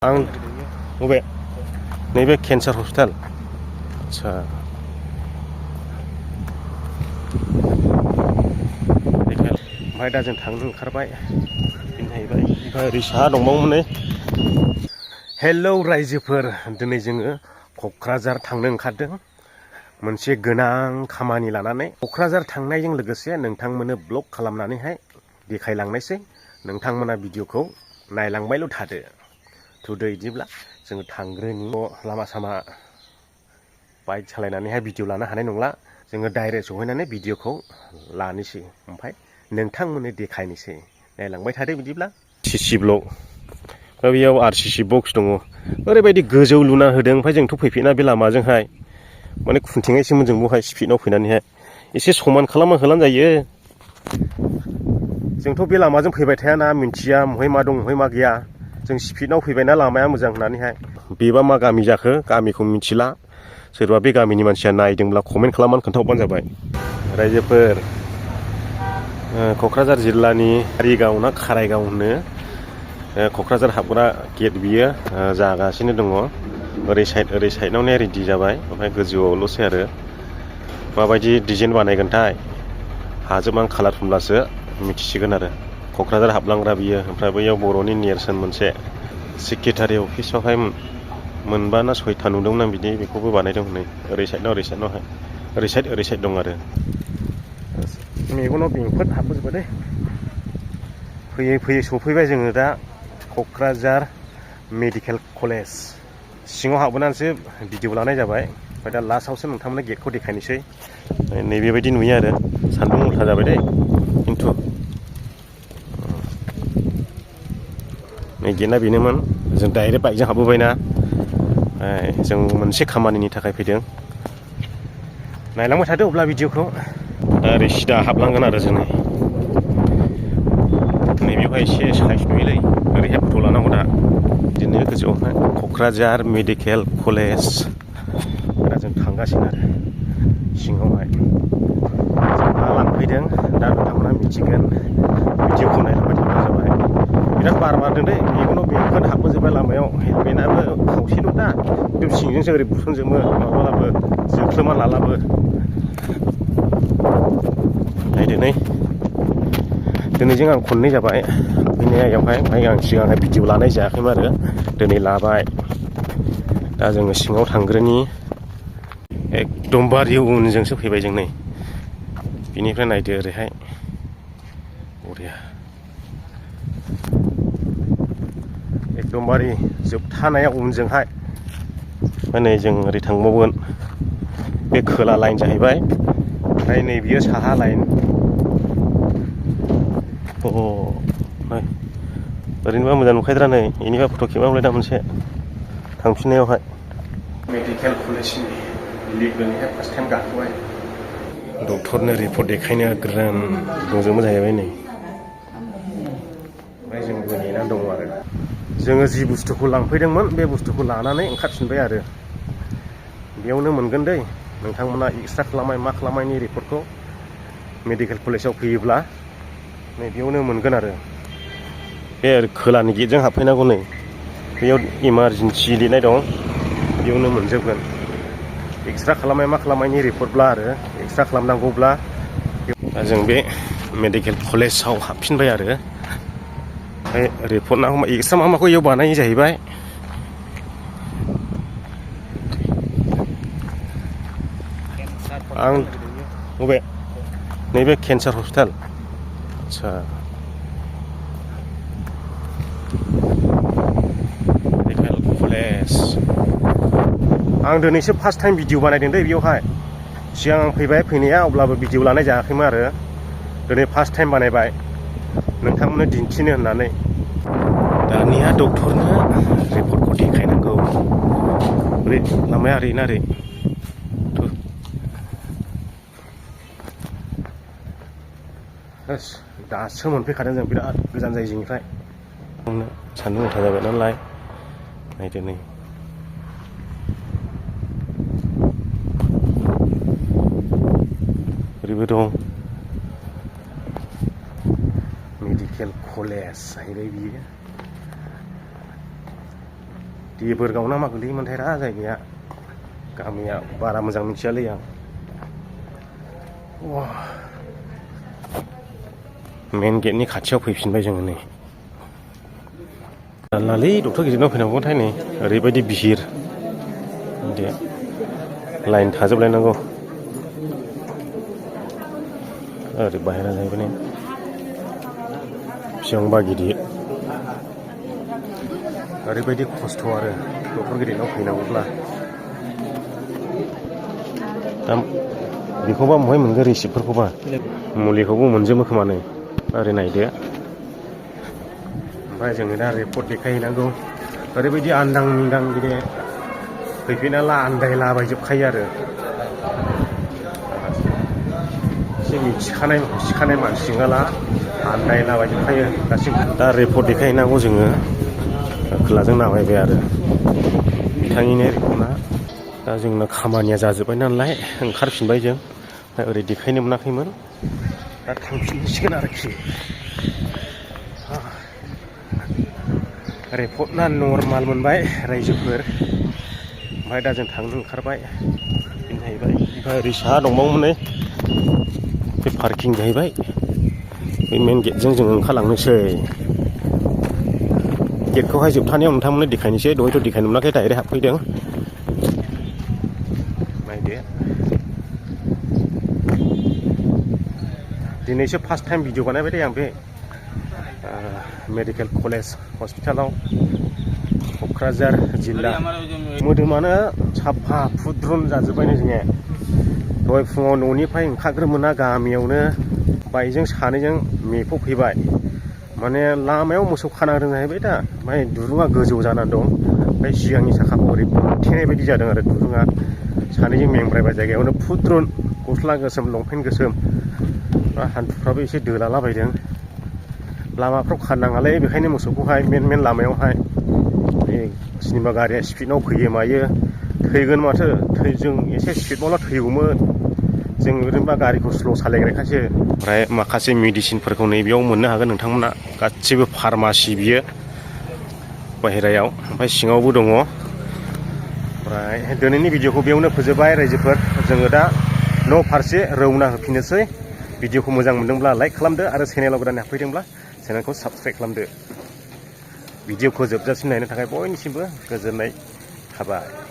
आं बबे नैबे केन्सार हस्पिटाल आच्छा ओमफ्राय दा जों थांनो ओंखारबाय बेनो जाहैबाय ओमफ्राय ओरै साहा दंबावोमोन नै हेलौ रायजोफोर दिनै जोङो क'क्राझार थांनो ओंखारदों मोनसे गोनां खामानि लानानै क'क्राझार थांनायजों लोगोसे नोंथांमोननो ब्लग खालामनानैहाय देखायलांनायसै नोंथांमोना भिडिअखौ नायलांबायल' थादो थुदो इदिब्ला जोङो थांग्रोनि लामा सामा बाइक सालायनानैहाय भिडिअ लानो हानाय नंला जोङो डाइरेक्ट सहैनानै भिडिअखौ लानोसै ओमफ्राय नोंथांमोननो देखायनोसै नायलांबाय थादो बिदिब्ला सिसि ब्लक बेयाव आरसिसि बक्स दङ ओरैबायदि गोजौ लुना होदों ओमफ्राय जोंथ' फैफेना बे लामाजोंहाय माने खुन्थिंनायसोमोन जों बहाय स्पिडआव फैनानैहाय एसे समान खालामना होलां जायो जोंथ' बे लामाजों फैबाय थायाना मिन्थिया बहाय मा दं बहाय मा गैया जों स्पिडआव फैबायना लामाया मोजां होननानैहाय बेबा मा गामि जाखो गामिखौ मिथिला सोरबा बे गामिनि मानसिया नायदोंब्ला कमेन्ट खालामनानै खोन्थाहरबानो जाबाय रायजोफोर क'क्राझार जिल्लानि कारिगाव ना खारायगाव होनो क'क्राझार हाबग्रा गेट बियो जागासिनो दङ ओरै साइडआवनो रेडि जाबाय ओमफ्राय गोजौआवल'सै आरो माबायदि डिजाइन बानायगोनथाय हाजों कालार फुनब्लासो मिथिसिगोन आरो क'क्राझार हाबलांग्रा बियो ओमफ्राय बैयाव बर'नि नेरसोन मोनसे सेक्रेटारि अफिसावहाय मोनबा ना सयथा नुदोंमोन आं बिदि बेखौबो बानायदों हनै ओरै साइडनावहाय ओरै साइड दं आरो मेगनाव बेंफोर हाबबोजोबबाय दे फैयै फैयै सफैबाय जोङो दा क'क्राझार मेडिकेल कलेज सिङाव हाबबोनानैसो भिडिअ लानाय जाबाय ओमफ्राय दा लास्टआवसो नोंथांमोननो गेटखौ देखायनोसै नैबेबायदि नुयो आरो सान्दुं उल्था जाबाय दे खिन्थु नै गेटआ बेनोमोन जों डाइरेक्ट बाइकजों हाबबोबायना जों मोनसे खामानिनि थाखाय फैदों नायलांबाय थादो अब्ला भिडिअखौ दा ओरै सिदा हाबलांगोन आरो जों नैबेवहाय एसे साइज नुयोलै ओरैहाय फट' लानांगौ दा बिदिनो गोजौआवहाय क'क्राझार मेडिकेल कलेज दा जों थांगासिनो आरो सिङावहाय जों मा लांफैदों दा नोंथांमोना मिथिगोन भिडिअखौ नायलांबाय थाब्लानो जाबाय बिराद बार बारदों दै मेगनाव बेंफोर हाबबोजोबबाय लामायाव हेलमेटआबो खावसेल' दा बे सिंजोंसो ओरै बुसनजोबो माबालाबो जोख्लोमा लालाबो नायदो नै दिनैजों आं खननै जाबाय हाबफैनाया बेयावहाय ओमफ्राय आं सिगांहाय भिडिअ लानाय जायाखैमोन आरो दिनै लाबाय दा जोङो सिङाव थांग्रोनि एकदमबारे उनजोंसो फैबाय जों नै बिनिफ्राय नायदो ओरैहाय बरिया एकदमबारे जोबथानाया उनजोंहाय नै जों ओरै थांबावगोन बे खोला लाइन जाहैबाय ओमफ्राय नै बियो साहा लाइन ओरैनोबा मोजां नुखायद्रा नै बेनिबा फट' खेबनांगौलाय दा मोनसे थांफिननायावहाय मेडिकेल कलेजनि लिगनिहाय फार्स्ट टाइम गाखोबाय डक्टरनो रिपर्ट देखायनो ग्रोम दंजोबो जाहैबाय नै ओमफ्राय जोंबो नेनानै दङ आरो जोङो जि बुस्थुखौ लांफैदोंमोन बे बुस्थुखौ लानानै ओंखारफिनबाय आरो बेयावनो मोनगोन दै नोंथांमोना एक्सट्रा खालामनाय मा खालामनायनि रिपर्टखौ मेडिकेल कलेजाव फैयोब्ला नै बेयावनो मोनगोन आरो बे खोलानि गेटजों हाबफैनांगौ नै बेयाव इमारजेन्सि लिरनाय दं बेयावनो मोनजोबगोन एक्सट्रा खालामनाय मा खालामनायनि रिपर्टब्ला आरो एक्सट्रा खालामनांगौब्ला दा जों बे मेडिकेल कलेजाव हाबफिनबाय आरो ओमफ्राय रिपर्ट नांगौ एक्सट्रा माखौ बेयाव बानायो जाहैबाय आं बबे नैबे केन्सार हस्पिटाल आच्छा मेडिकेल कलेज आं दिनैसो फार्स्ट टाइम भिडिअ बानायदों दै बेयावहाय सिगां आं फैबाय फैनाया अब्लाबो भिडिअ लानाय जायाखैमोन आरो दिनै फार्स्ट टाइम बानायबाय नोंथांमोननो दिन्थिनो होननानै दानिया डक्टरनो रिपर्टखौ देखायनांगौ ओरै लामाया ओरैना ओरै दासो मोनफैखादों जों बिराद गोजान जायो जोंनिफ्राय सान्दुं उल्था जाबाय नालाय नायदो नै ओरैबो दं मेडिकेल कलेज जाहैबाय बियो देबोरगाव ना मा गोलैयोमोनथाय रा जायगाया गामिया बारा मोजां मिथियालै आं मेन गेटनि खाथियाव फैफिनबाय जोङो नै लालै डक्टर गिदिरनाव फैनांगौथाय नै ओरैबायदि बिहिर दे लाइन थाजोबलायनांगौ ओरै बाहेरा जाहैबाय नै बेसेबांबा गिदिर ओरैबायदि खस्थ' आरो डक्टर गिदिरनाव फैनांगौब्ला दा बेखौबा बहाय मोनगोन रिसिप्टफोरखौबा मुलिखौबो मोनजोबो खोमा नै ओरै नायदो ओमफ्राय जोङो दा रिपर्ट देखायहैनांगौ ओरैबायदि आन्दां मिन्दां बिदि फैफिनाला आन्दायलाबायजोबखायो आरो एसे मिथिखानाय मानसि नङाला आन्दायलाबायजोबखायो गासिबो दा रिपर्ट देखायहैनांगौ जोङो खोलाजों नामायबाय आरो बिथांनिनो रिपर्टआ दा जोंना खामानिया जाजोब्बाय नालाय ओंखारफिनबाय जों ओरै देखायनो मोनाखैमोन दा थांफिनसिगोन आरोखि रिपर्टआ नर्माल मोनबाय रायजोफोर ओमफ्राय दा जों थांनो ओंखारबाय बेनो जाहैबाय ओमफ्राय ओरै साहा दंबावोमोन बे पार्किं जाहैबाय बे मेन गेटजों जों ओंखारलांनोसै गेटखौहाय जोबथानायाव नोंथांमोननो देखायनोसै दहायथ' देखायनो मोनाखै डाइरेक्ट हाबफैदों नायदो दिनैसो फार्स्ट टाइम भिडिअ बानायबाय दे आं बे मेडिकेल कलेज हस्पिटालाव क'क्राझार जिल्ला मोदोमानो साफा फुद्रुन जाजोब्बायनो जोङो दहाय फुङाव न'निफ्राय ओंखारग्रोमोना गामियावनो बाइकजों सानैजों मेखौ फैबाय माने लामायाव मोसौ खाना होदों जाहैबाय दा ओमफ्राय दुरुङा गोजौ जानानै दं ओमफ्राय सिगांनि साखाखौ ओरै बुथेनाय बायदि जादों आरो दुरुङा सानैजों मेंब्रायबाय जायगायावनो फुद्रुन गस्ला गोसोम लंपेन्ट गोसोम हान्थुफ्राबो एसे दोलालाबायदों लामाफ्राव खारनाङालै बेखायनो मोसौखौहाय मेन लामायावहाय सिनेमा गारिया स्पिडआव फैयो मायो थैगोन माथो जों एसे स्पिडआवला थैगौमोन जों ओरैनोबा गारिखौ स्ल' सालायग्राखासो ओमफ्राय माखासे मेडिसिनफोरखौ नैबेयाव मोननो हागोन नोंथांमोना गासिबो फार्मासि बियो बाहेरायाव ओमफ्राय सिङावबो दङ ओमफ्राय दिनैनि भिडिअखौ बेयावनो फोजोबबाय रायजोफोर जोङो दा न' फारसे रौना होफिननोसै भिडिअखौ मोजां मोनदोंब्ला लाइक खालामदो आरो चेनेलाव गोदान हाबफैदोंब्ला चेनेलखौ साबस्क्राइब खालामदो भिडिअखौ जोबजासिम नायनो थाखाय बयनिसिमबो गोजोननाय थाबाय।